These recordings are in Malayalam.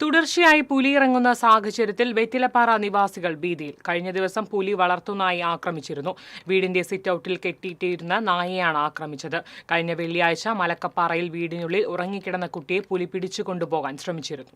തുടർച്ചയായി പുലി ഇറങ്ങുന്ന സാഹചര്യത്തിൽ വെറ്റിലപ്പാറ നിവാസികൾ ഭീതിയിൽ. കഴിഞ്ഞ ദിവസം പുലി വളർത്തുനായി ആക്രമിച്ചിരുന്നു. വീടിന്റെ സിറ്റൌട്ടിൽ കെട്ടിയിട്ടിരുന്ന നായയാണ് ആക്രമിച്ചത്. കഴിഞ്ഞ വെള്ളിയാഴ്ച മലക്കപ്പാറയിൽ വീടിനുള്ളിൽ ഉറങ്ങിക്കിടന്ന കുട്ടിയെ പുലി പിടിച്ചുകൊണ്ടുപോകാൻ ശ്രമിച്ചിരുന്നു.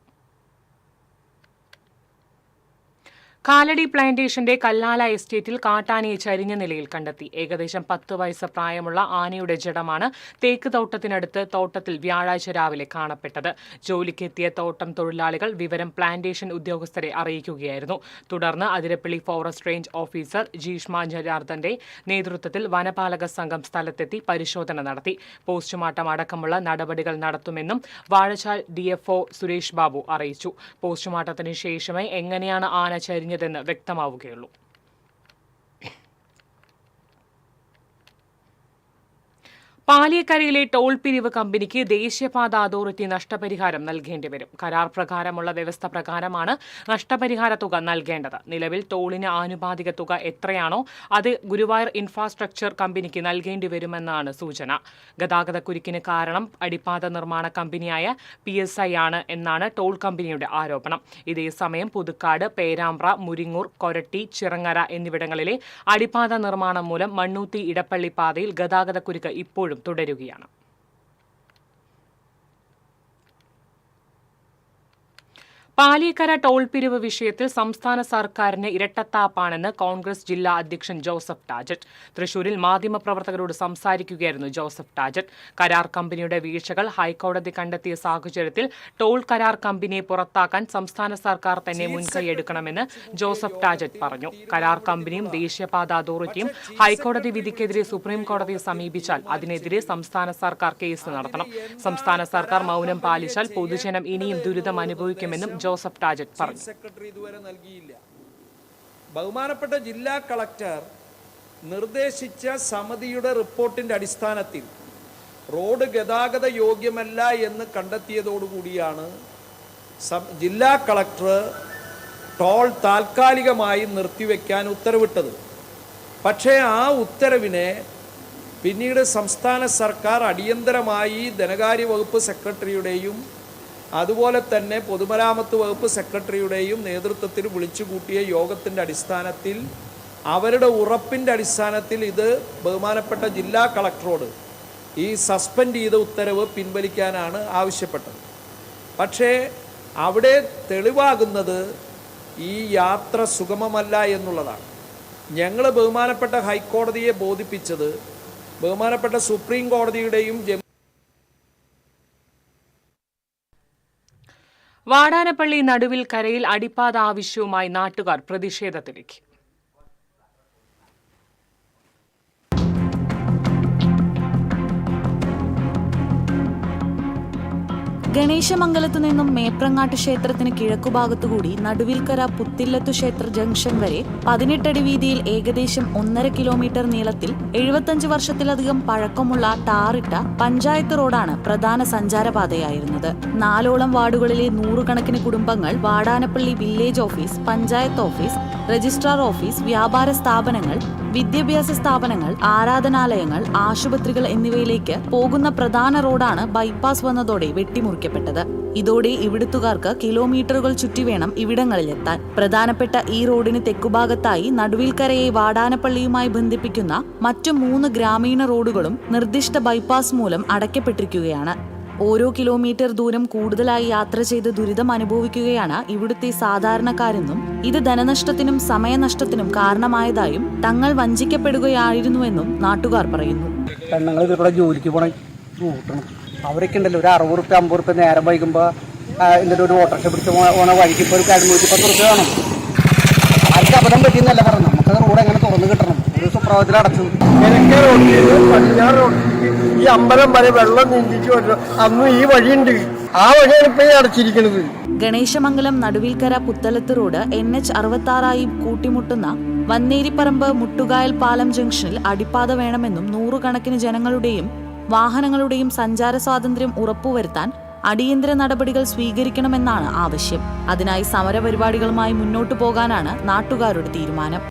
കാലടി പ്ലാന്റേഷന്റെ കല്ലാല എസ്റ്റേറ്റിൽ കാട്ടാനയെ ചരിഞ്ഞ നിലയിൽ കണ്ടെത്തി. ഏകദേശം 10 വയസ്സ് പ്രായമുള്ള ആനയുടെ ജഡമാണ് തേക്ക് തോട്ടത്തിനടുത്ത് തോട്ടത്തിൽ വ്യാഴാഴ്ച രാവിലെ കാണപ്പെട്ടത്. ജോലിക്കെത്തിയ തോട്ടം തൊഴിലാളികൾ വിവരം പ്ലാന്റേഷൻ ഉദ്യോഗസ്ഥരെ അറിയിക്കുകയായിരുന്നു. തുടർന്ന് Athirappilly forest range officer Jeeshma ജനാർദ്ദന്റെ നേതൃത്വത്തിൽ വനപാലക സംഘം സ്ഥലത്തെത്തി പരിശോധന നടത്തി. പോസ്റ്റ്മോർട്ടം അടക്കമുള്ള നടപടികൾ നടത്തുമെന്നും വാഴച്ചാൽ DFO സുരേഷ് ബാബു അറിയിച്ചു. പോസ്റ്റ്മോർട്ടത്തിന് ശേഷമേ എങ്ങനെയാണ് ആന ചരിഞ്ഞതെന്ന് വ്യക്തമാവുകയുള്ളൂ. പാലിയക്കരയിലെ ടോൾ പിരിവ് കമ്പനിക്ക് ദേശീയപാത അതോറിറ്റി നഷ്ടപരിഹാരം നൽകേണ്ടി വരും. കരാർ പ്രകാരമുള്ള വ്യവസ്ഥ പ്രകാരമാണ് നഷ്ടപരിഹാര തുക നൽകേണ്ടത്. നിലവിൽ ടോളിന് ആനുപാതിക തുക എത്രയാണോ അത് ഗുരുവായൂർ ഇൻഫ്രാസ്ട്രക്ചർ കമ്പനിക്ക് നൽകേണ്ടി വരുമെന്നാണ് സൂചന. ഗതാഗതക്കുരുക്കിന് കാരണം അടിപ്പാത നിർമ്മാണ കമ്പനിയായ PSI ആണ് എന്നാണ് ടോൾ കമ്പനിയുടെ ആരോപണം. ഇതേസമയം പുതുക്കാട്, പേരാമ്പ്ര, മുരിങ്ങൂർ, കൊരട്ടി, ചിറങ്ങര എന്നിവിടങ്ങളിലെ അടിപ്പാത നിർമ്മാണം മൂലം മണ്ണൂത്തി ഇടപ്പള്ളി പാതയിൽ ഗതാഗതക്കുരുക്ക് ഇപ്പോഴും തുടരുകയാണ്. പാലിയക്കര ടോൾ പിരിവ് വിഷയത്തിൽ സംസ്ഥാന സർക്കാരിന് ഇരട്ടത്താപ്പാണെന്ന് കോൺഗ്രസ് ജില്ലാ അധ്യക്ഷൻ ജോസഫ് ടാജറ്റ്. തൃശൂരിൽ മാധ്യമപ്രവർത്തകരോട് സംസാരിക്കുകയായിരുന്നു ജോസഫ് ടാജറ്റ്. കരാർ കമ്പനിയുടെ വീഴ്ചകൾ ഹൈക്കോടതി കണ്ടെത്തിയ സാഹചര്യത്തിൽ ടോൾ കരാർ കമ്പനിയെ പുറത്താക്കാൻ സംസ്ഥാന സർക്കാർ തന്നെ മുൻകൈയെടുക്കണമെന്ന് ജോസഫ് ടാജറ്റ് പറഞ്ഞു. കരാർ കമ്പനിയും ദേശീയപാത അതോറിറ്റിയും ഹൈക്കോടതി വിധിക്കെതിരെ സുപ്രീം കോടതിയെ സമീപിച്ചാൽ അതിനെതിരെ സംസ്ഥാന സർക്കാർ കേസ് നടത്തണം. സംസ്ഥാന സർക്കാർ മൗനം പാലിച്ചാൽ പൊതുജനം ഇനിയും ദുരിതം അനുഭവിക്കുമെന്നും ജോസഫ് ടാജറ്റ് പറഞ്ഞു. സെക്രട്ടറി ഇതുവരെ നൽകിയില്ല. ബഹുമാനപ്പെട്ട ജില്ലാ കളക്ടർ നിർദ്ദേശിച്ച സമിതിയുടെ റിപ്പോർട്ടിന്റെ അടിസ്ഥാനത്തിൽ റോഡ് ഗതാഗത യോഗ്യമല്ല എന്ന് കണ്ടെത്തിയതോടുകൂടിയാണ് ജില്ലാ കളക്ടർ ടോൾ താൽക്കാലികമായി നിർത്തിവെക്കാൻ ഉത്തരവിട്ടത്. പക്ഷേ ആ ഉത്തരവിനെ പിന്നീട് സംസ്ഥാന സർക്കാർ അടിയന്തരമായി ധനകാര്യ വകുപ്പ് സെക്രട്ടറിയുടെയും അതുപോലെ തന്നെ പൊതുമരാമത്ത് വകുപ്പ് സെക്രട്ടറിയുടെയും നേതൃത്വത്തിൽ വിളിച്ചുകൂട്ടിയ യോഗത്തിൻ്റെ അടിസ്ഥാനത്തിൽ അവരുടെ ഉറപ്പിൻ്റെ അടിസ്ഥാനത്തിൽ ഇത് ബഹുമാനപ്പെട്ട ജില്ലാ കളക്ടറോട് ഈ സസ്പെൻഡ് ചെയ്ത ഉത്തരവ് പിൻവലിക്കാനാണ് ആവശ്യപ്പെട്ടത്. പക്ഷേ അവിടെ തെളിവാകുന്നത് ഈ യാത്ര സുഗമമല്ല എന്നുള്ളതാണ്. ഞങ്ങൾ ബഹുമാനപ്പെട്ട ഹൈക്കോടതിയെ ബോധിപ്പിച്ചത് ബഹുമാനപ്പെട്ട സുപ്രീം കോടതിയുടെയും വാടാനപ്പള്ളി നടുവിൽ കരയിൽ അടിപ്പാത ആവശ്യവുമായി നാട്ടുകാർ പ്രതിഷേധത്തിലേക്ക്. ഗണേശമംഗലത്തു നിന്നും മേപ്രങ്ങാട്ട് ക്ഷേത്രത്തിന് കിഴക്കുഭാഗത്തുകൂടി നടുവിൽക്കര പുത്തില്ലത്തു ക്ഷേത്ര ജംഗ്ഷൻ വരെ 18 അടി വീതിയിൽ ഏകദേശം 1.5 കിലോമീറ്റർ നീളത്തിൽ 75 വർഷത്തിലധികം പഴക്കമുള്ള ടാറിട്ട പഞ്ചായത്ത് റോഡാണ് പ്രധാന സഞ്ചാരപാതയായിരുന്നത്. 4ഓളം വാർഡുകളിലെ 100 കണക്കിന് കുടുംബങ്ങൾ Vadanappally village office, panchayat office, registrar office, വ്യാപാര സ്ഥാപനങ്ങൾ, വിദ്യാഭ്യാസ സ്ഥാപനങ്ങൾ, ആരാധനാലയങ്ങൾ, ആശുപത്രികൾ എന്നിവയിലേക്ക് പോകുന്ന പ്രധാന റോഡാണ് ബൈപ്പാസ് വന്നതോടെ വെട്ടിമുറിക്കപ്പെട്ടത്. ഇതോടെ ഇവിടുത്തുകാർക്ക് കിലോമീറ്ററുകൾ ചുറ്റി വേണം ഇവിടങ്ങളിലെത്താൻ. പ്രധാനപ്പെട്ട ഈ റോഡിന് തെക്കുഭാഗത്തായി നടുവിൽക്കരയെ വാടാനപ്പള്ളിയുമായി ബന്ധിപ്പിക്കുന്ന മറ്റു 3 ഗ്രാമീണ റോഡുകളും നിർദ്ദിഷ്ട ബൈപ്പാസ് മൂലം അടയ്ക്കപ്പെട്ടിരിക്കുകയാണ്. ഓരോ കിലോമീറ്റർ ദൂരം കൂടുതലായി യാത്ര ചെയ്ത് ദുരിതം അനുഭവിക്കുകയാണ് ഇവിടുത്തെ സാധാരണക്കാരെന്നും ഇത് ധനനഷ്ടത്തിനും സമയനഷ്ടത്തിനും കാരണമായതായും തങ്ങൾ വഞ്ചിക്കപ്പെടുകയായിരുന്നുവെന്നും നാട്ടുകാർ പറയുന്നു. ജോലിക്ക് പോണ അവരൊക്കെ ഉണ്ടല്ലോ, ഒരു 60 റുപ്യ 50 റുപ്യ നേരം വൈകുമ്പോൾ എന്നിട്ട് ഒരു ഓട്ടോറിക്ഷ പിടിച്ച് പോണ വഴിക്ക് ഇപ്പോൾ ഒരു 110 റുപ്യ വേണം. ആർക്ക് അബദ്ധം പറ്റിയെന്നല്ല പറഞ്ഞു. നമുക്കത് റോഡ് എങ്ങനെ തുറന്നു കിട്ടണം? ഒരു സുപ്രഭാതത്തിൽ അടച്ചു. ഈ അമ്പലം വരെ വെള്ളം നീന്തിച്ചു അന്ന് ഈ വഴിയുണ്ട്, ആ വഴിയാണ് ഇപ്പൊ അടച്ചിരിക്കുന്നത്. ഗണേശമംഗലം നടുവിൽക്കര പുത്തലത്ത് റോഡ് NH 66 കൂട്ടിമുട്ടുന്ന വന്നേരിപ്പറമ്പ് മുട്ടുകായൽ പാലം ജംഗ്ഷനിൽ അടിപ്പാത വേണമെന്നും 100 കണക്കിന് ജനങ്ങളുടെയും വാഹനങ്ങളുടെയും സഞ്ചാര സ്വാതന്ത്ര്യം ഉറപ്പുവരുത്താൻ അടിയന്തര നടപടികൾ സ്വീകരിക്കണമെന്നാണ് ആവശ്യം. അതിനായി സമരപരിപാടികളുമായി മുന്നോട്ടു പോകാനാണ് നാട്ടുകാരുടെ തീരുമാനം.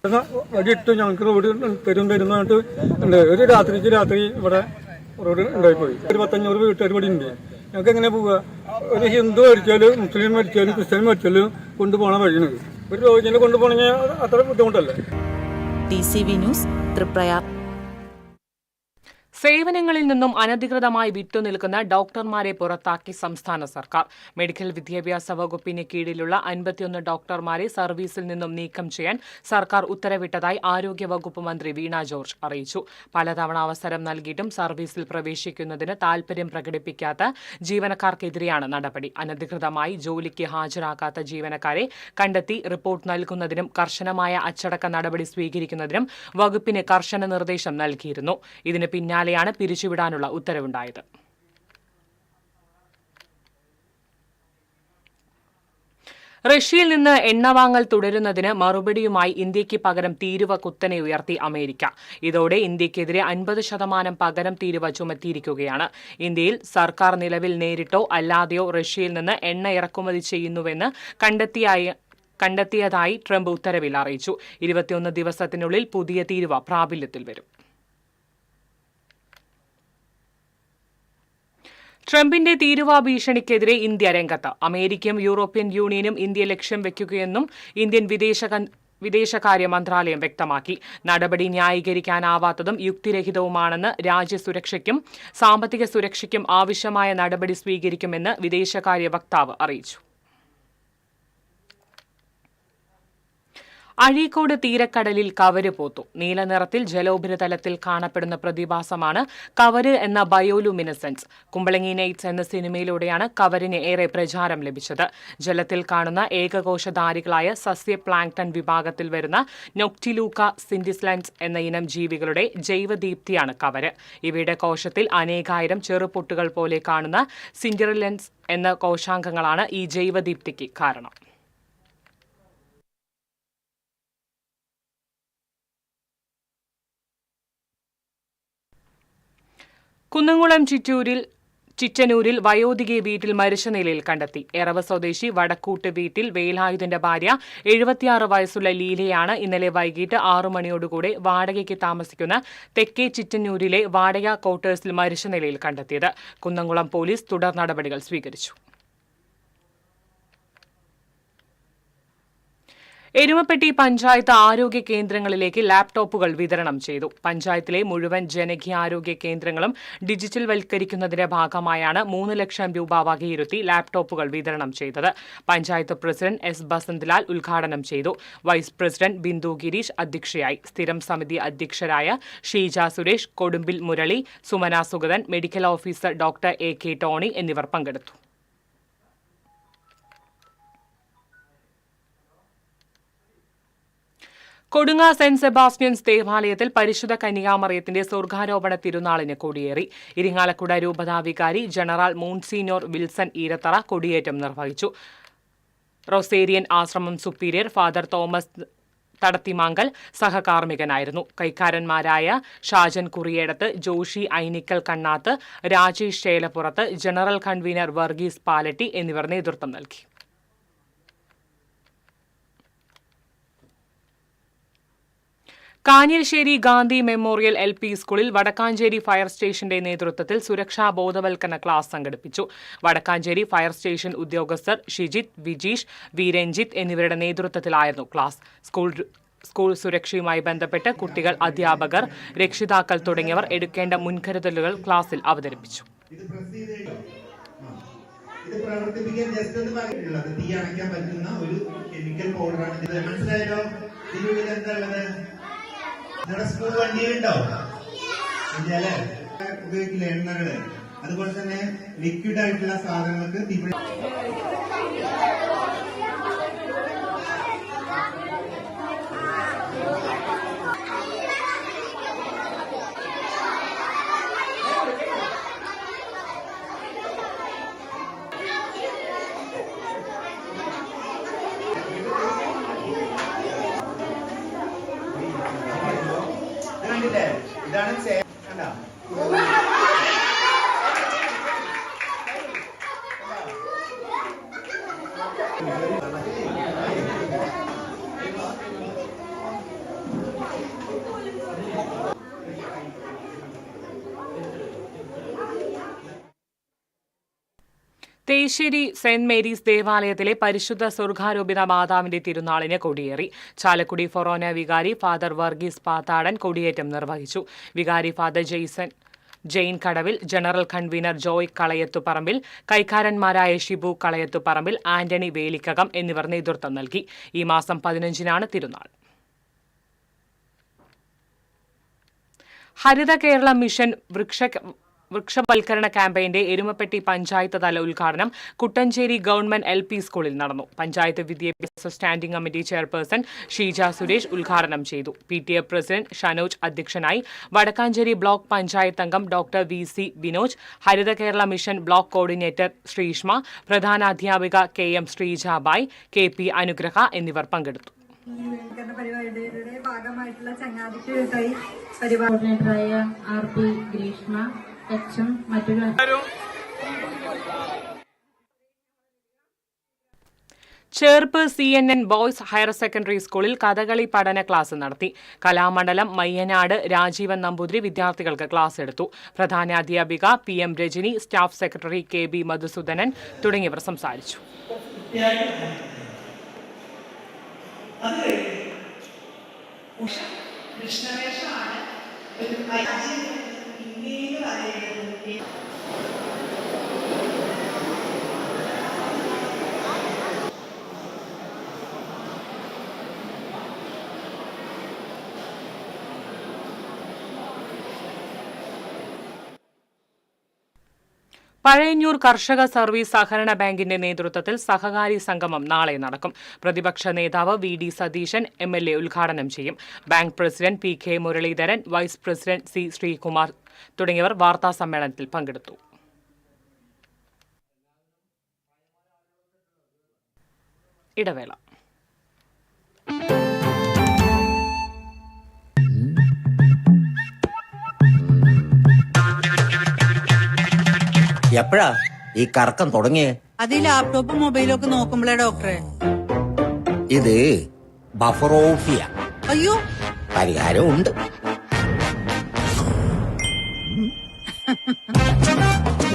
ഞങ്ങൾക്ക് റോഡ് തരുന്നതായിട്ട് ഒരു രാത്രി ഇവിടെ റോഡ് ഉണ്ടായിപ്പോയി. ഒരു 1,500 വീട്ടുകാർ കൂടി ഉണ്ട്. ഞങ്ങൾക്ക് എങ്ങനെ പോവുക? ഒരു ഹിന്ദു മരിച്ചാലും മുസ്ലിം മരിച്ചാലും ക്രിസ്ത്യൻ മരിച്ചാലും കൊണ്ടുപോകണ വഴിയാണ്. ഒരു രോഗിനെ കൊണ്ടുപോകണമെങ്കിൽ അത്ര ബുദ്ധിമുട്ടല്ലേ. TCV news, Triprayar. സേവനങ്ങളിൽ നിന്നും അനധികൃതമായി വിട്ടുനിൽക്കുന്ന ഡോക്ടർമാരെ പുറത്താക്കി സംസ്ഥാന സർക്കാർ. മെഡിക്കൽ വിദ്യാഭ്യാസ വകുപ്പിന് കീഴിലുള്ള 51 ഡോക്ടർമാരെ സർവീസിൽ നിന്നും നീക്കം ചെയ്യാൻ സർക്കാർ ഉത്തരവിട്ടതായി ആരോഗ്യവകുപ്പ് മന്ത്രി വീണ ജോർജ് അറിയിച്ചു. പലതവണ അവസരം നൽകിയിട്ടും സർവീസിൽ പ്രവേശിക്കുന്നതിന് താൽപര്യം പ്രകടിപ്പിക്കാത്ത ജീവനക്കാർക്കെതിരെയാണ് നടപടി. അനധികൃതമായി ജോലിക്ക് ഹാജരാക്കാത്ത ജീവനക്കാരെ കണ്ടെത്തി റിപ്പോർട്ട് നൽകുന്നതിനും കർശനമായ അച്ചടക്ക നടപടി സ്വീകരിക്കുന്നതിനും വകുപ്പിന് കർശന നിർദ്ദേശം നൽകിയിരുന്നു. ഇതിന് പിന്നാലെയാണ് പിരിച്ചുവിടാനുള്ള ഉത്തരവുണ്ടായത്. റഷ്യയിൽ നിന്ന് എണ്ണ വാങ്ങൽ തുടരുന്നതിന് മറുപടിയുമായി ഇന്ത്യയ്ക്ക് പകരം തീരുവ കുത്തനെ ഉയർത്തി അമേരിക്ക. ഇതോടെ ഇന്ത്യക്കെതിരെ 50% പകരം തീരുവ ചുമത്തിയിരിക്കുകയാണ്. ഇന്ത്യയിൽ സർക്കാർ നിലവിൽ നേരിട്ടോ അല്ലാതെയോ റഷ്യയിൽ നിന്ന് എണ്ണ ഇറക്കുമതി ചെയ്യുന്നുവെന്ന് കണ്ടെത്തിയതായി ട്രംപ് ഉത്തരവിൽ അറിയിച്ചു. 21 ദിവസത്തിനുള്ളിൽ പുതിയ തീരുവ പ്രാബല്യത്തിൽ വരും. ട്രംപിന്റെ തീരുവ ഭീഷണിക്കെതിരെ ഇന്ത്യ രംഗത്ത്. അമേരിക്കയും യൂറോപ്യൻ യൂണിയനും ഇന്ത്യ ലക്ഷ്യം വെക്കുകയെന്നും ഇന്ത്യൻ വിദേശകാര്യ മന്ത്രാലയം വ്യക്തമാക്കി. നടപടി ന്യായീകരിക്കാനാവാത്തതും യുക്തിരഹിതവുമാണെന്ന് രാജ്യസുരക്ഷയ്ക്കും സാമ്പത്തിക സുരക്ഷയ്ക്കും ആവശ്യമായ നടപടി സ്വീകരിക്കുമെന്ന് വിദേശകാര്യ വക്താവ് അറിയിച്ചു. അഴീക്കോട് തീരക്കടലിൽ കവര് പോത്തു. നീലനിറത്തിൽ ജലോപരിതലത്തിൽ കാണപ്പെടുന്ന പ്രതിഭാസമാണ് കവര് എന്ന ബയോലുമിനസെൻസ്. കുമ്പളങ്ങി നൈറ്റ്സ് എന്ന സിനിമയിലൂടെയാണ് കവരിന് ഏറെ പ്രചാരം ലഭിച്ചത്. ജലത്തിൽ കാണുന്ന ഏകകോശധാരികളായ സസ്യ പ്ലാങ്ക്ടൺ വിഭാഗത്തിൽ വരുന്ന നൊക്റ്റിലൂക്ക സിൻഡിസ്ലൻസ് എന്ന ഇനം ജീവികളുടെ ജൈവദീപ്തിയാണ് കവര്. ഇവയുടെ കോശത്തിൽ അനേകായിരം ചെറുപൊട്ടുകൾ പോലെ കാണുന്ന സിൻഡിറിലൻസ് എന്ന കോശാംഗങ്ങളാണ് ഈ ജൈവദീപ്തിക്ക് കാരണം. കുന്നംകുളം ചിറ്റനൂരിൽ വയോധികയെ വീട്ടിൽ മരിച്ച നിലയിൽ കണ്ടെത്തി. എറവ സ്വദേശി വടക്കൂട്ട് വീട്ടിൽ വേലായുധന്റെ ഭാര്യ 76 വയസ്സുള്ള ലീലയാണ് ഇന്നലെ വൈകിട്ട് 6 മണിയോടുകൂടെ വാടകയ്ക്ക് താമസിക്കുന്ന തെക്കേ ചിറ്റനൂരിലെ വാടക ക്വാർട്ടേഴ്സിൽ മരിച്ച നിലയിൽ കണ്ടെത്തിയത്. കുന്നംകുളം പോലീസ് തുടർ നടപടികൾ സ്വീകരിച്ചു. എരുമപ്പെട്ടി പഞ്ചായത്ത് ആരോഗ്യ കേന്ദ്രങ്ങളിലേക്ക് ലാപ്ടോപ്പുകൾ വിതരണം ചെയ്തു. പഞ്ചായത്തിലെ മുഴുവൻ ജനകീയാരോഗ്യ കേന്ദ്രങ്ങളും ഡിജിറ്റൽവൽക്കരിക്കുന്നതിന്റെ ഭാഗമായാണ് 3 ലക്ഷം രൂപ വകയിരുത്തി ലാപ്ടോപ്പുകൾ വിതരണം ചെയ്തത്. പഞ്ചായത്ത് പ്രസിഡന്റ് എസ് ബസന്ത്ലാൽ ഉദ്ഘാടനം ചെയ്തു. വൈസ് പ്രസിഡന്റ് ബിന്ദു ഗിരീഷ് അധ്യക്ഷയായി. സ്ഥിരം സമിതി അധ്യക്ഷരായ ഷീജ സുരേഷ്, കൊടുമ്പിൽ Murali, Sumana Sugathan, medical officer doctor AK Tony എന്നിവർ പങ്കെടുത്തു. കൊടുങ്ങ സെന്റ് സെബാസ്റ്റ്യൻസ് ദേവാലയത്തിൽ പരിശുദ്ധ കന്യാമറിയത്തിന്റെ സ്വർഗാരോപണ തിരുനാളിന് കൊടിയേറി. ഇരിങ്ങാലക്കുട രൂപതാ വികാരി ജനറൽ മോൺസിനോർ വിൽസൺ ഈരത്തറ കൊടിയേറ്റം നിർവഹിച്ചു. റൊസേരിയൻ ആശ്രമം സുപ്പീരിയർ ഫാദർ തോമസ് തടത്തിമാങ്കൽ സഹകാർമ്മികനായിരുന്നു. കൈക്കാരന്മാരായ ഷാജൻ കുറിയേടത്ത്, ജോഷി ഐനിക്കൽ കണ്ണാത്ത്, രാജേഷ് ചേലപ്പുറത്ത്, ജനറൽ കൺവീനർ വർഗീസ് പാലട്ടി എന്നിവർ നേതൃത്വം നൽകി. കാഞ്ഞിരശ്ശേരി ഗാന്ധി മെമ്മോറിയൽ LP സ്കൂളിൽ വടക്കാഞ്ചേരി ഫയർ സ്റ്റേഷന്റെ നേതൃത്വത്തിൽ സുരക്ഷാ ബോധവൽക്കരണ ക്ലാസ് സംഘടിപ്പിച്ചു. വടക്കാഞ്ചേരി ഫയർ സ്റ്റേഷൻ ഉദ്യോഗസ്ഥർ ഷിജിത്ത്, വിജീഷ്, രഞ്ജിത്ത് എന്നിവരുടെ നേതൃത്വത്തിലായിരുന്നു ക്ലാസ്. സ്കൂൾ സുരക്ഷയുമായി ബന്ധപ്പെട്ട് കുട്ടികൾ, അധ്യാപകർ, രക്ഷിതാക്കൾ തുടങ്ങിയവർ എടുക്കേണ്ട മുൻകരുതലുകൾ ക്ലാസിൽ അവതരിപ്പിച്ചു. ഇത് പ്രവർത്തിപ്പിക്കാൻ ജസ്റ്റ് ഒന്ന് പറഞ്ഞിട്ടുള്ളത് തീ അണയ്ക്കാൻ പറ്റുന്ന ഒരു കെമിക്കൽ പൗഡറാണ് ഇത്. മനസ്സിലായല്ലോ? ഇതിനുള്ളിൽ എന്താ ഉള്ളത്? നിങ്ങളുടെ സ്കൂൾ വണ്ടിയിലുണ്ടോ? ഇല്ലേ? ഉപയോഗിക്കില്ല എണ്ണകള്. അതുപോലെ തന്നെ ലിക്വിഡ് ആയിട്ടുള്ള സാധനങ്ങൾക്ക് തീ ഇതാണ് കണ്ടോ? തേശ്ശേരി സെന്റ് മേരീസ് ദേവാലയത്തിലെ പരിശുദ്ധ സ്വർഗാരോപിത മാതാവിന്റെ തിരുനാളിന് കൊടിയേറി. ചാലക്കുടി ഫൊറോന വികാരി ഫാദർ വർഗീസ് പാത്താടൻ കൊടിയേറ്റം നിർവഹിച്ചു. വികാരി ഫാദർ ജെയിൻ കടവിൽ, ജനറൽ കൺവീനർ ജോയ് കളയത്തുപറമ്പിൽ, കൈക്കാരന്മാരായ ഷിബു കളയത്തുപറമ്പിൽ, ആന്റണി വേലിക്കകം എന്നിവർ നേതൃത്വം നൽകി. ഈ മാസം 15-നാണ് തിരുനാൾ. ഹരിത കേരള മിഷൻ വൃക്ഷവൽക്കരണ ക്യാമ്പയിന്റെ എരുമപ്പെട്ടി പഞ്ചായത്ത് തല ഉദ്ഘാടനം കുട്ടഞ്ചേരി ഗവൺമെന്റ് LP സ്കൂളിൽ നടന്നു. പഞ്ചായത്ത് വിദ്യാഭ്യാസ standing committee chairperson Sheeja Suresh ഉദ്ഘാടനം ചെയ്തു. PTA പ്രസിഡന്റ് ഷനോജ് അധ്യക്ഷനായി. വടക്കാഞ്ചേരി ബ്ലോക്ക് പഞ്ചായത്ത് അംഗം doctor VC Binoj, Haritha Kerala mission block coordinator Sreeshma, പ്രധാനാധ്യാപിക KM ശ്രീജാബായ്, KP അനുഗ്രഹ എന്നിവർ പങ്കെടുത്തു. പരിപാടിയുടെ ഭാഗമായിട്ടുള്ള ചങ്ങാതിക്കായി പരിപാടിയായ RP ഗ്രീഷ്മ, HM, മറ്റൊരു Cherpu CNN boys higher secondary സ്കൂളിൽ കഥകളി പഠന ക്ലാസ് നടത്തി. കലാമണ്ഡലം മയ്യനാട് രാജീവൻ നമ്പൂതിരി വിദ്യാർത്ഥികൾക്ക് ക്ലാസ് എടുത്തു. പ്രധാനാധ്യാപിക PM Rajani, staff secretary KB Madhusudanan തുടങ്ങിയവർ സംസാരിച്ചു. പഴയന്നൂർ കർഷക സർവീസ് സഹകരണ ബാങ്കിന്റെ നേതൃത്വത്തിൽ സഹകാരി സംഗമം നാളെ നടക്കും. പ്രതിപക്ഷ നേതാവ് VD സതീശൻ MLA ഉദ്ഘാടനം ചെയ്യും. Bank president PK Muraleedharan, vice president C Sreekumar തുടങ്ങിയവർ വാർത്താസമ്മേളനത്തിൽ പങ്കെടുത്തു. ഇടവേള. എപ്പോഴാ ഈ കറക്കം തുടങ്ങിയേ? അത് ലാപ്ടോപ്പും മൊബൈലും ഒക്കെ നോക്കുമ്പോഴേ ഡോക്ടറെ. ഇത് ബഫറോഫിയ. അയ്യോ, പരിഹാരം ഉണ്ട്.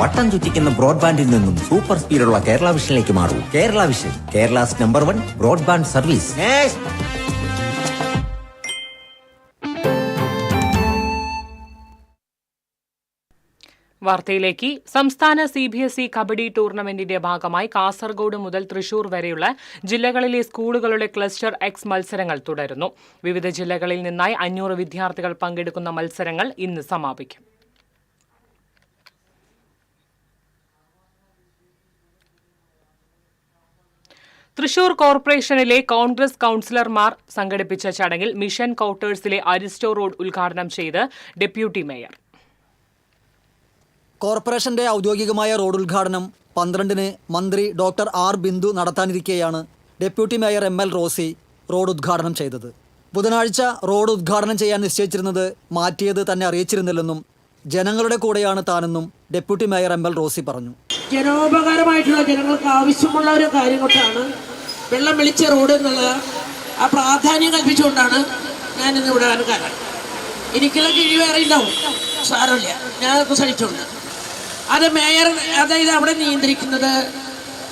വട്ടം ചുറ്റിക്കുന്ന ബ്രോഡ്ബാൻഡിൽ നിന്നും സൂപ്പർ സ്പീഡുള്ള കേരള വിഷനിലേക്ക് മാറൂ. Kerala vision, Kerala's number 1 broadband service. വാർത്തയിലേക്ക്. സംസ്ഥാന CBSE കബഡി ടൂർണമെന്റിന്റെ ഭാഗമായി കാസർഗോഡ് മുതൽ തൃശൂർ വരെയുള്ള ജില്ലകളിലെ സ്കൂളുകളുടെ ക്ലസ്റ്റർ X മത്സരങ്ങൾ തുടരുന്നു. വിവിധ ജില്ലകളിൽ നിന്നായി 500 വിദ്യാർത്ഥികൾ പങ്കെടുക്കുന്ന മത്സരങ്ങൾ ഇന്ന് സമാപിക്കും. തൃശൂർ കോർപ്പറേഷനിലെ കോൺഗ്രസ് കൌൺസിലർമാർ സംഘടിപ്പിച്ച ചടങ്ങിൽ മിഷൻ ക്വാർട്ടേഴ്സിലെ അരിസ്റ്റോ റോഡ് ഉദ്ഘാടനം ചെയ്ത് ഡെപ്യൂട്ടി മേയർ. കോർപ്പറേഷന്റെ ഔദ്യോഗികമായ റോഡ് ഉദ്ഘാടനം 12-ന് മന്ത്രി ഡോക്ടർ R ബിന്ദു നടത്താനിരിക്കെയാണ് deputy mayor ML Rosy road ഉദ്ഘാടനം ചെയ്തത്. ബുധനാഴ്ച റോഡ് ഉദ്ഘാടനം ചെയ്യാൻ നിശ്ചയിച്ചിരുന്നത് മാറ്റിയത് തന്നെ അറിയിച്ചിരുന്നില്ലെന്നും ജനങ്ങളുടെ കൂടെയാണ് താനെന്നും ഡെപ്യൂട്ടി മേയർ ML റോസി പറഞ്ഞു. ജനോപകാരമായിട്ടുള്ള ജനങ്ങൾക്ക് ആവശ്യമുള്ള ഒരു കാര്യം കൊണ്ടാണ് വെള്ളം വെളിച്ച റോഡ് എന്നുള്ള ആ പ്രാധാന്യം കൽപ്പിച്ചുകൊണ്ടാണ് ഞാനിന്ന് ഇവിടെ വരാൻ കാരണം. എനിക്കുള്ള കിഴി വേറെ ഉണ്ടാവും, സാരമില്ല, ഞാനൊക്കെ സഹിച്ചുകൊണ്ട്. അത് മേയർ, അതായത് അവിടെ നിയന്ത്രിക്കുന്നത്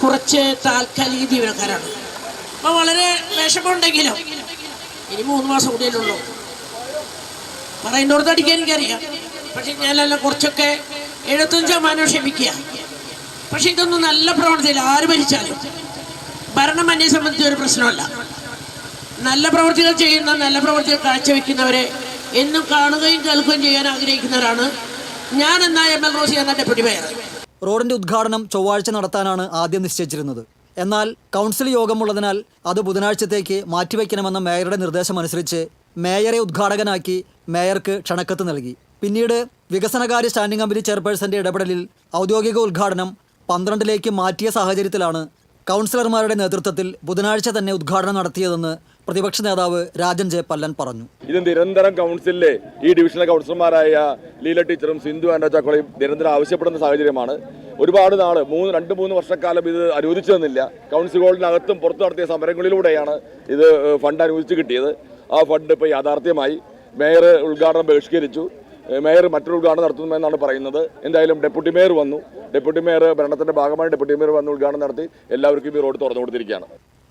കുറച്ച് താൽക്കാലിക ജീവനക്കാരാണ്. അപ്പോൾ വളരെ വിഷമമുണ്ടെങ്കിലും ഇനി 3 മാസം കൂടിയല്ലേ ഉള്ളൂ. പറയുന്നോടത്ത് അടിക്കാൻ എനിക്കറിയാം, പക്ഷെ ഞാനെല്ലാം കുറച്ചൊക്കെ 75% ക്ഷമിക്കുക. പക്ഷെ ഇതൊന്നും നല്ല പ്രവൃത്തിയില്ല. ആര് ഭരിച്ചാലും ഭരണം എന്നെ സംബന്ധിച്ച് ഒരു പ്രശ്നമല്ല. നല്ല പ്രവൃത്തികൾ ചെയ്യുന്ന, നല്ല പ്രവൃത്തികൾ കാഴ്ചവെക്കുന്നവരെ എന്നും കാണുകയും കേൾക്കുകയും ചെയ്യാൻ ആഗ്രഹിക്കുന്നവരാണ് ഞാൻ എന്ന ML റോസി എന്ന ഡെപ്യൂട്ടി മേയർ. റോഡിന്റെ ഉദ്ഘാടനം ചൊവ്വാഴ്ച നടത്താനാണ് ആദ്യം നിശ്ചയിച്ചിരുന്നത്. എന്നാൽ കൗൺസിൽ യോഗമുള്ളതിനാൽ അത് ബുധനാഴ്ചത്തേക്ക് മാറ്റിവെക്കണമെന്ന മേയറുടെ നിർദ്ദേശമനുസരിച്ച് മേയറെ ഉദ്ഘാടകനാക്കി മേയർക്ക് ക്ഷണക്കത്ത് നൽകി. പിന്നീട് വികസനകാര്യ സ്റ്റാൻഡിംഗ് കമ്മിറ്റി ചെയർപേഴ്സന്റെ ഇടപെടലിൽ ഔദ്യോഗിക ഉദ്ഘാടനം 12-ലേക്ക് മാറ്റിയ സാഹചര്യത്തിലാണ് കൗൺസിലർമാരുടെ നേതൃത്വത്തിൽ ബുധനാഴ്ച തന്നെ ഉദ്ഘാടനം നടത്തിയതെന്ന് പ്രതിപക്ഷ നേതാവ് രാജൻ ജെ പല്ലൻ പറഞ്ഞു. ഇത് നിരന്തരം കൗൺസിലിലെ ഈ ഡിവിഷണൽ കൗൺസിലർമാരായ ലീല ടീച്ചറും സിന്ധു ആൻഡ്രോ ചാക്കോളയും നിരന്തരം ആവശ്യപ്പെടുന്ന സാഹചര്യമാണ്. ഒരുപാട് നാൾ 2-3 വർഷക്കാലം ഇത് അനുവദിച്ചു തന്നില്ല. കൗൺസിൽ ഹോളിനകത്തും പുറത്തു നടത്തിയ സമരങ്ങളിലൂടെയാണ് ഇത് ഫണ്ട് അനുവദിച്ച് കിട്ടിയത്. ആ ഫണ്ട് ഇപ്പോൾ യാഥാർത്ഥ്യമായി. മേയർ ഉദ്ഘാടനം ബഹിഷ്കരിച്ചു. മേയർ മറ്റൊരു ഉദ്ഘാടനം നടത്തുമെന്നാണ് പറയുന്നത്. എന്തായാലും ഡെപ്യൂട്ടി മേയർ വന്നു. ഡെപ്യൂട്ടി മേയർ ഭരണത്തിന്റെ ഭാഗമായി ഡെപ്യൂട്ടി മേയർ വന്ന് ഉദ്ഘാടനം നടത്തി എല്ലാവർക്കും ഈ റോഡ് തുറന്നു കൊടുത്തിരിക്കുകയാണ്.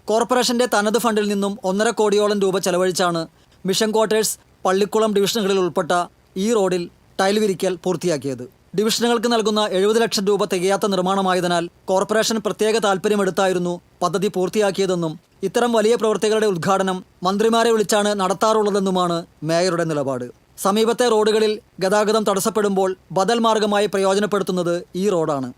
കോർപ്പറേഷന്റെ തനത് ഫണ്ടിൽ നിന്നും 1.5 കോടിയോളം രൂപ ചെലവഴിച്ചാണ് മിഷൻ ക്വാർട്ടേഴ്സ്, പള്ളിക്കുളം ഡിവിഷനുകളിൽ ഉൾപ്പെട്ട ഈ റോഡിൽ ടൈൽ വിരിക്കൽ പൂർത്തിയാക്കിയത്. ഡിവിഷനുകൾക്ക് നൽകുന്ന 70 ലക്ഷം രൂപ തികയാത്ത നിർമ്മാണമായതിനാൽ കോർപ്പറേഷൻ പ്രത്യേക താൽപ്പര്യമെടുത്തായിരുന്നു പദ്ധതി പൂർത്തിയാക്കിയതെന്നും ഇത്തരം വലിയ പ്രവൃത്തികളുടെ ഉദ്ഘാടനം മന്ത്രിമാരെ വിളിച്ചാണ് നടത്താറുള്ളതെന്നുമാണ് മേയറുടെ നിലപാട്. സമീപത്തെ റോഡുകളിൽ ഗതാഗതം തടസ്സപ്പെടുമ്പോൾ ബദൽ മാർഗമായി പ്രയോജനപ്പെടുത്തുന്നത് ഈ റോഡാണ്.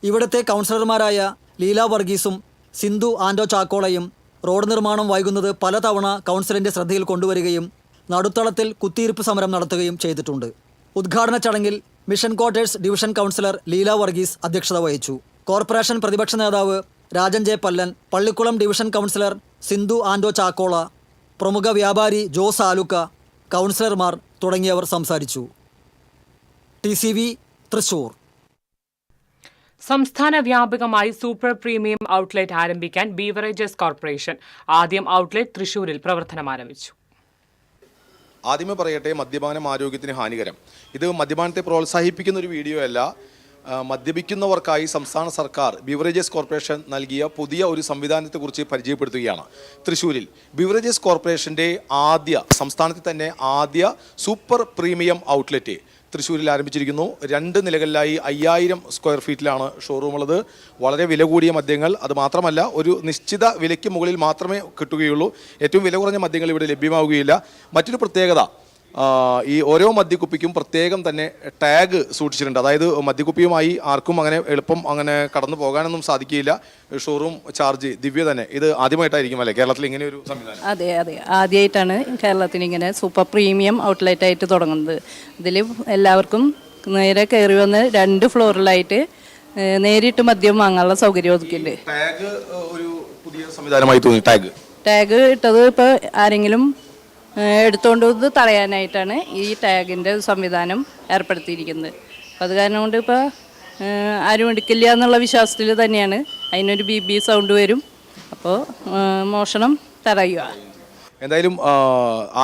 ഇവിടുത്തെ കൗൺസിലർമാരായ ലീല വർഗീസും സിന്ധു ആൻഡോ ചാക്കോളയും റോഡ് നിർമ്മാണം വൈകുന്നത് പലതവണ കൗൺസിലിന്റെ ശ്രദ്ധയിൽ കൊണ്ടുവരികയും നടുത്തളത്തിൽ കുത്തിയിരിപ്പ് സമരം നടത്തുകയും ചെയ്തിട്ടുണ്ട്. ഉദ്ഘാടന ചടങ്ങിൽ mission quarters division councillor Leela Varghese അധ്യക്ഷത വഹിച്ചു. കോർപ്പറേഷൻ പ്രതിപക്ഷ നേതാവ് Rajan J Pallan, Pallikulam division councillor Sindhu Ando Chakkola, പ്രമുഖ വ്യാപാരി ജോസ് ആലുക്ക, കൗൺസിലർമാർ തുടങ്ങിയവർ സംസാരിച്ചു. TCV തൃശൂർ. സംസ്ഥാന വ്യാപകമായി സൂപ്പർ പ്രീമിയം ഔട്ട്ലെറ്റ് ആരംഭിക്കാൻ ബീവറേജസ് കോർപ്പറേഷൻ. ആദ്യം ഔട്ട്ലെറ്റ് തൃശൂരിൽ പ്രവർത്തനം ആരംഭിച്ചു. ആദ്യമേ പറയട്ടെ, മദ്യപാനം ആരോഗ്യത്തിന് ഹാനികരം. ഇത് മദ്യപാനത്തെ പ്രോത്സാഹിപ്പിക്കുന്ന ഒരു വീഡിയോ അല്ല. മദ്യപിക്കുന്നവർക്കായി സംസ്ഥാന സർക്കാർ ബീവറേജസ് കോർപ്പറേഷൻ നൽകിയ പുതിയ ഒരു സംവിധാനത്തെക്കുറിച്ച് പരിചയപ്പെടുത്തുകയാണ്. തൃശ്ശൂരിൽ ബീവറേജസ് കോർപ്പറേഷൻ്റെ സംസ്ഥാനത്തെ തന്നെ ആദ്യ സൂപ്പർ പ്രീമിയം ഔട്ട്ലെറ്റ് തൃശ്ശൂരിൽ ആരംഭിച്ചിരിക്കുന്നു. 2 നിലകളിലായി 5000 സ്ക്വയർ ഫീറ്റിലാണ് ഷോറൂം ഉള്ളത്. വളരെ വില കൂടിയ മദ്യങ്ങൾ, അത് മാത്രമല്ല ഒരു നിശ്ചിത വിലയ്ക്ക് മുകളിൽ മാത്രമേ കിട്ടുകയുള്ളൂ. ഏറ്റവും വില കുറഞ്ഞ മദ്യങ്ങൾ ഇവിടെ ലഭ്യമാവുകയില്ല. മറ്റൊരു പ്രത്യേകത, ഈ ഓരോ മദ്യക്കുപ്പിക്കും പ്രത്യേകം തന്നെ ടാഗ് സൂക്ഷിച്ചിട്ടുണ്ട്. അതായത് മദ്യക്കുപ്പിയുമായി ആർക്കും അങ്ങനെ എളുപ്പം അങ്ങനെ കടന്നു പോകാനൊന്നും സാധിക്കില്ല. ഷോറൂം ചാർജ് ദിവ്യ തന്നെ ഇത് ആദ്യമായിട്ടായിരിക്കും അല്ലേ കേരളത്തിൽ ഇങ്ങനെ ഒരു സംവിധാനം? അതെ, ആദ്യമായിട്ടാണ് കേരളത്തിൽ ഇങ്ങനെ സൂപ്പർ പ്രീമിയം ഔട്ട്ലെറ്റ് ആയിട്ട് തുടങ്ങുന്നത്. ഇതിൽ എല്ലാവർക്കും നേരെ കയറി വന്ന് 2 ഫ്ലോറിലായിട്ട് നേരിട്ട് മദ്യം വാങ്ങാനുള്ള സൗകര്യം ഒതുക്കിയിട്ടുണ്ട്. ടാഗ് ഒരു പുതിയ സംവിധാനമായി തോന്നി. ടാഗ് ഇട്ടത് ഇപ്പോൾ ആരെങ്കിലും എടുത്തുകൊണ്ട് തടയാനായിട്ടാണ് ഈ ടാഗിൻ്റെ സംവിധാനം ഏർപ്പെടുത്തിയിരിക്കുന്നത്. അപ്പോൾ അത് കാരണം കൊണ്ട് ഇപ്പോൾ ആരും എടുക്കില്ല എന്നുള്ള വിശ്വാസത്തിൽ തന്നെയാണ്. അതിനൊരു BB സൗണ്ട് വരും, അപ്പോൾ മോഷണം തടയുക. എന്തായാലും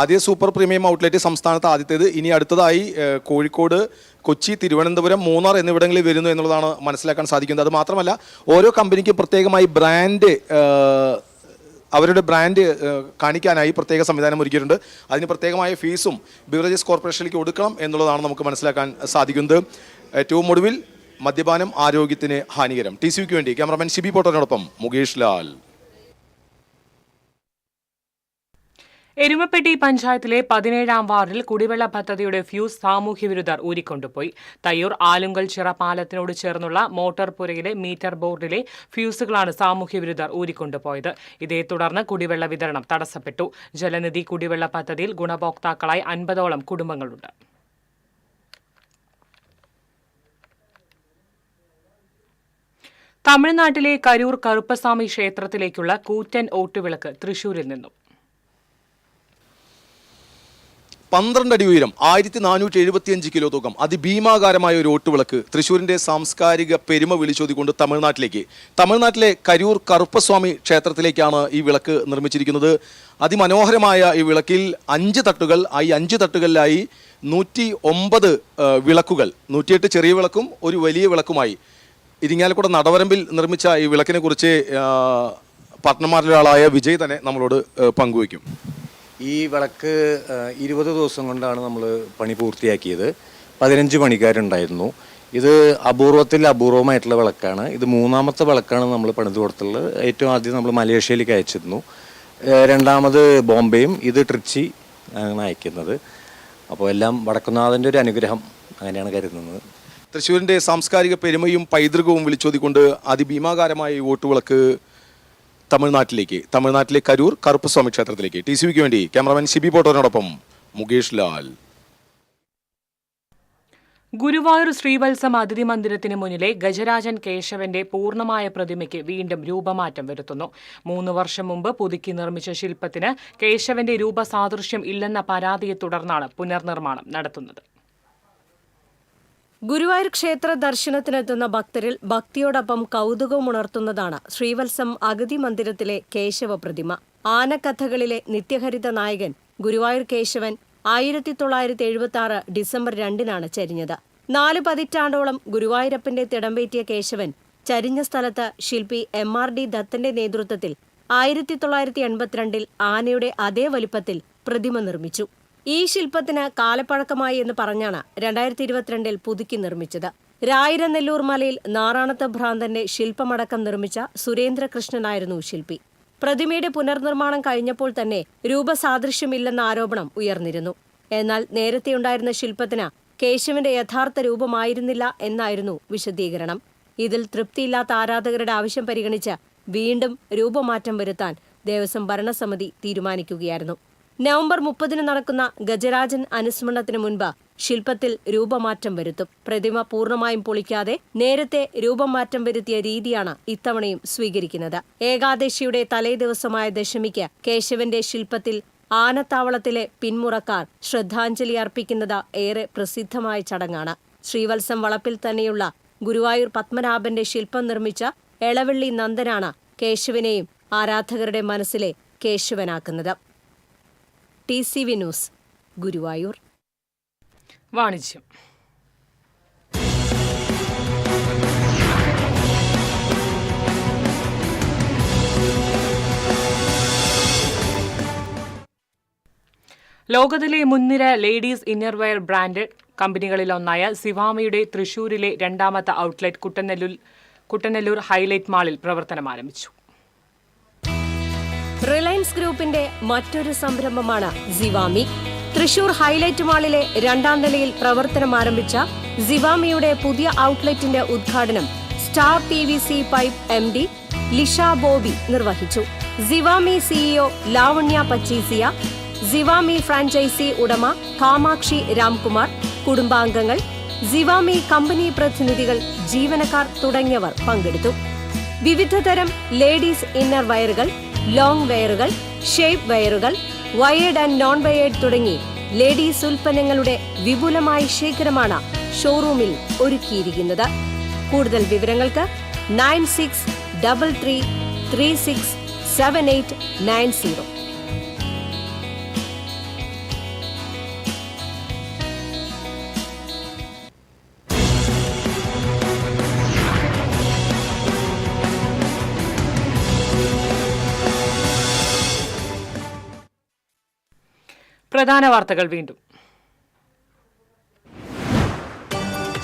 ആദ്യ സൂപ്പർ പ്രീമിയം ഔട്ട്ലെറ്റ് സംസ്ഥാനത്ത് ആദ്യത്തേത്. ഇനി അടുത്തതായി കോഴിക്കോട്, കൊച്ചി, തിരുവനന്തപുരം, മൂന്നാർ എന്നിവിടങ്ങളിൽ വരുന്നു എന്നുള്ളതാണ് മനസ്സിലാക്കാൻ സാധിക്കുന്നത്. അത് മാത്രമല്ല ഓരോ കമ്പനിക്കും പ്രത്യേകമായി അവരുടെ ബ്രാൻഡ് കാണിക്കാനായി പ്രത്യേക സംവിധാനം ഒരുക്കിയിട്ടുണ്ട്. അതിന് പ്രത്യേകമായ ഫീസും ബീവറേജസ് കോർപ്പറേഷനിലേക്ക് കൊടുക്കണം എന്നുള്ളതാണ് നമുക്ക് മനസ്സിലാക്കാൻ സാധിക്കുന്നത്. ഏറ്റവും ഒടുവിൽ മദ്യപാനം ആരോഗ്യത്തിന് ഹാനികരം. TCVക്ക് വേണ്ടി ക്യാമറമാൻ ഷിബി പോട്ടറിനോടൊപ്പം മുകേഷ് ലാൽ. എരുമപ്പെട്ടി പഞ്ചായത്തിലെ 17-ാം വാർഡിൽ കുടിവെള്ള പദ്ധതിയുടെ ഫ്യൂസ് സാമൂഹ്യവിരുദ്ധർ ഊരിക്കൊണ്ടുപോയി. തയ്യൂർ ആലുങ്കൽ ചിറ പാലത്തിനോട് ചേർന്നുള്ള മോട്ടോർ പുരയിലെ മീറ്റർ ബോർഡിലെ ഫ്യൂസുകളാണ് സാമൂഹ്യവിരുദ്ധർ ഊരിക്കൊണ്ടുപോയത്. ഇതേ തുടർന്ന് കുടിവെള്ള വിതരണം തടസ്സപ്പെട്ടു. ജലനിധി കുടിവെള്ള പദ്ധതിയിൽ ഗുണഭോക്താക്കളായി 50ഓളം കുടുംബങ്ങളുണ്ട്. തമിഴ്നാട്ടിലെ കരൂർ കറുപ്പസ്വാമി ക്ഷേത്രത്തിലേക്കുള്ള കൂറ്റൻ ഓട്ടുവിളക്ക് തൃശൂരിൽ നിന്നും. 12 അടി ഉയരം, 1475 കിലോ തൂക്കം, അതിഭീമാകാരമായ ഒരു ഓട്ടുവിളക്ക് തൃശ്ശൂരിൻ്റെ സാംസ്കാരിക പെരുമ വിളിച്ചോതിക്കൊണ്ട് തമിഴ്നാട്ടിലെ കരൂർ കറുപ്പസ്വാമി ക്ഷേത്രത്തിലേക്കാണ് ഈ വിളക്ക് നിർമ്മിച്ചിരിക്കുന്നത്. അതിമനോഹരമായ ഈ വിളക്കിൽ 5 തട്ടുകൾ, ഈ 5 തട്ടുകളിലായി 109 വിളക്കുകൾ, 108 ചെറിയ വിളക്കും ഒരു വലിയ വിളക്കുമായി ഇരിങ്ങാലക്കുട നടവരമ്പിൽ നിർമ്മിച്ച ഈ വിളക്കിനെ കുറിച്ച് പാർട്ട്ണർമാരിലെ ആളായ വിജയ് തന്നെ നമ്മളോട് പങ്കുവയ്ക്കും. ഈ വിളക്ക് 20 ദിവസം കൊണ്ടാണ് നമ്മൾ പണി പൂർത്തിയാക്കിയത്. 15 പണിക്കാരുണ്ടായിരുന്നു. ഇത് അപൂർവമായിട്ടുള്ള വിളക്കാണ്. ഇത് 3ാമത്തെ വിളക്കാണ് നമ്മൾ പണിത് കൊടുത്തുള്ളത്. ഏറ്റവും ആദ്യം നമ്മൾ മലേഷ്യയിലേക്ക് അയച്ചിരുന്നു, 2ാമത് ബോംബെയും, ഇത് ട്രിച്ചി ആണ് അയക്കുന്നത്. അപ്പോൾ എല്ലാം വടക്കുന്നാഥൻ്റെ ഒരു അനുഗ്രഹം അങ്ങനെയാണ് കരുതുന്നത്. തൃശ്ശൂരിൻ്റെ സാംസ്കാരിക പെരുമയും പൈതൃകവും വിളിച്ചോതിക്കൊണ്ട് അതിഭീമാകാരമായ ഈ ഓട്ടുവിളക്ക് തമിഴ്നാട്ടിലെ കരൂർ കറുപ്പസ്വാമി ക്ഷേത്രത്തിലേക്ക്. TCVക്ക് വേണ്ടി ക്യാമറമാൻ ഷിബി പോട്ടോറിനോടൊപ്പം മുകേഷ് ലാൽ. ഗുരുവായൂർ ശ്രീവത്സം അതിഥി മന്ദിരത്തിന് മുന്നിലെ ഗജരാജൻ കേശവന്റെ പൂർണ്ണമായ പ്രതിമയ്ക്ക് വീണ്ടും രൂപമാറ്റം വരുത്തുന്നു. 3 വർഷം മുമ്പ് പുതുക്കി നിർമ്മിച്ച ശില്പത്തിന് കേശവന്റെ രൂപസാദൃശ്യം ഇല്ലെന്ന പരാതിയെ തുടർന്നാണ് പുനർനിർമ്മാണം നടത്തുന്നത്. ഗുരുവായൂർ ക്ഷേത്ര ദർശനത്തിനെത്തുന്ന ഭക്തരിൽ ഭക്തിയോടൊപ്പം കൗതുകവും ഉണർത്തുന്നതാണ് ശ്രീവത്സം അഗതി മന്ദിരത്തിലെ കേശവ പ്രതിമ. ആനക്കഥകളിലെ നിത്യഹരിത നായകൻ ഗുരുവായൂർ കേശവൻ 1976 ഡിസംബർ 2 ചരിഞ്ഞത്. 4 പതിറ്റാണ്ടോളം ഗുരുവായൂരപ്പന്റെ തിടമ്പേറ്റിയ കേശവൻ ചരിഞ്ഞ സ്ഥലത്ത് ശില്പി MRD ദത്തന്റെ നേതൃത്വത്തിൽ 1982 ആനയുടെ അതേ വലിപ്പത്തിൽ പ്രതിമ നിർമ്മിച്ചു. ഈ ശില്പത്തിന് കാലപ്പഴക്കമായി എന്ന് പറഞ്ഞാണ് 2022 പുതുക്കി നിർമ്മിച്ചത്. രായിരനെല്ലൂർ മലയിൽ നാറാണത്ത് ഭ്രാന്തന്റെ ശില്പമടക്കം നിർമ്മിച്ച സുരേന്ദ്രകൃഷ്ണനായിരുന്നു ശില്പി. പ്രതിമയുടെ പുനർനിർമ്മാണം കഴിഞ്ഞപ്പോൾ തന്നെ രൂപസാദൃശ്യമില്ലെന്ന ആരോപണം ഉയർന്നിരുന്നു. എന്നാൽ നേരത്തെയുണ്ടായിരുന്ന ശില്പത്തിന് കേശവന്റെ യഥാർത്ഥ രൂപമായിരുന്നില്ല എന്നായിരുന്നു വിശദീകരണം. ഇതിൽ തൃപ്തിയില്ലാത്ത ആരാധകരുടെ ആവശ്യം പരിഗണിച്ച് വീണ്ടും രൂപമാറ്റം വരുത്താൻ ദേവസ്വം ഭരണസമിതി തീരുമാനിക്കുകയായിരുന്നു. നവംബർ 30 നടക്കുന്ന ഗജരാജൻ അനുസ്മരണത്തിന് മുൻപ് ശില്പത്തിൽ രൂപമാറ്റം വരുത്തും. പ്രതിമ പൂർണ്ണമായും പൊളിക്കാതെ നേരത്തെ രൂപമാറ്റം വരുത്തിയ രീതിയാണ് ഇത്തവണയും സ്വീകരിക്കുന്നത്. ഏകാദശിയുടെ തലേദിവസമായ ദശമിക്ക് കേശവന്റെ ശില്പത്തിൽ ആനത്താവളത്തിലെ പിന്മുറക്കാർ ശ്രദ്ധാഞ്ജലി അർപ്പിക്കുന്നത് ഏറെ പ്രസിദ്ധമായ ചടങ്ങാണ്. ശ്രീവത്സം വളപ്പിൽ തന്നെയുള്ള ഗുരുവായൂർ പത്മനാഭന്റെ ശില്പം നിർമ്മിച്ച എളവള്ളി നന്ദനാണ് കേശവനെയും ആരാധകരുടെ മനസ്സിലെ കേശവനാക്കുന്നത്. TCV news, Guruvayur. വാണിജ്യം. ലോകത്തിലെ മുൻനിര ലേഡീസ് ഇന്നർവെയർ ബ്രാൻഡ് കമ്പനികളിലൊന്നായ സിവാമയുടെ തൃശൂരിലെ രണ്ടാമത്തെ ഔട്ട്ലെറ്റ് കുട്ടനെല്ലൂർ ഹൈലൈറ്റ് മാളിൽ പ്രവർത്തനം ആരംഭിച്ചു. റിലയൻസ് ഗ്രൂപ്പിന്റെ മറ്റൊരു സംരംഭമാണ് സിവാമി. തൃശൂർ ഹൈലൈറ്റ് മാളിലെ 2ാം നിലയിൽ പ്രവർത്തനം ആരംഭിച്ച സിവാമിയുടെ പുതിയ ഔട്ട്ലെറ്റിന്റെ ഉദ്ഘാടനം star PVC pipe MD Lisha Bobby നിർവഹിച്ചു. സിവാമി CEO ലാവണ്യ പച്ചീസിയ, സിവാമി ഫ്രാഞ്ചൈസി ഉടമ കാമാക്ഷി രാംകുമാർ, കുടുംബാംഗങ്ങൾ, സിവാമി കമ്പനി പ്രതിനിധികൾ, ജീവനക്കാർ തുടങ്ങിയവർ പങ്കെടുത്തു. വിവിധതരം ലേഡീസ് ഇന്നർ വയറുകൾ, ലോങ് വെയറുകൾ, ഷേപ്പ് വെയറുകൾ, വയേർഡ് ആൻഡ് നോൺ വയേർഡ് തുടങ്ങി ലേഡീസ് ഉൽപ്പന്നങ്ങളുടെ വിപുലമായ ശേഖരമാണ് ഷോറൂമിൽ ഒരുക്കിയിരിക്കുന്നത്. കൂടുതൽ വിവരങ്ങൾക്ക് 9633367890. പ്രധാന വാർത്തകൾ വീണ്ടും.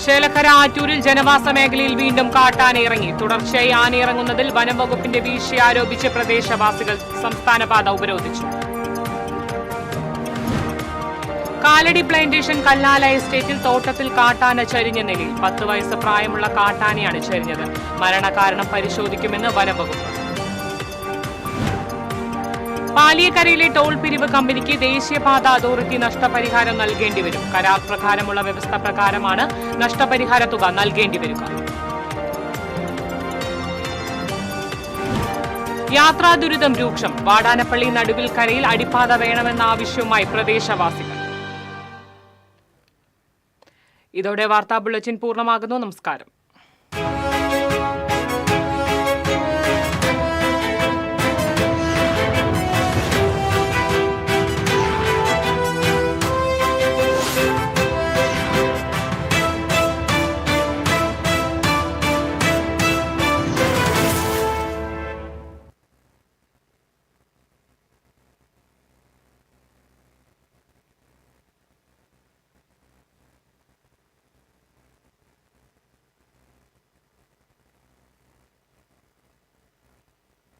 ചേലക്കര ആറ്റൂരിൽ ജനവാസ മേഖലയിൽ വീണ്ടും കാട്ടാന ഇറങ്ങി. തുടർച്ചയായി ആനയിറങ്ങുന്നതിൽ വനം വകുപ്പിന്റെ വീഴ്ച ആരോപിച്ച് പ്രദേശവാസികൾ സംസ്ഥാനപാത ഉപരോധിച്ചു. കാലടി പ്ലാന്റേഷൻ കല്ലാല എസ്റ്റേറ്റിൽ തോട്ടത്തിൽ കാട്ടാന ചരിഞ്ഞ നിലയിൽ. 10 വയസ്സ് പ്രായമുള്ള കാട്ടാനയാണ് ചരിഞ്ഞത്. മരണകാരണം പരിശോധിക്കുമെന്ന് വനം വകുപ്പ്. പാലിയക്കരയിലെ ടോൾ പിരിവ് കമ്പനിക്ക് ദേശീയപാത അതോറിറ്റി നഷ്ടപരിഹാരം നൽകേണ്ടി വരും. കരാർ പ്രകാരമുള്ള വ്യവസ്ഥ പ്രകാരമാണ് നഷ്ടപരിഹാര തുക നൽകേണ്ടി വരിക. യാത്രാ ദുരിതം രൂക്ഷം. വാടാനപ്പള്ളി നടുവിൽ കരയിൽ അടിപ്പാത വേണമെന്ന ആവശ്യവുമായി പ്രദേശവാസികൾ. ഇതോടെ വാർത്താ ബുള്ളറ്റിൻ പൂർണ്ണമാകുന്നു. നമസ്കാരം.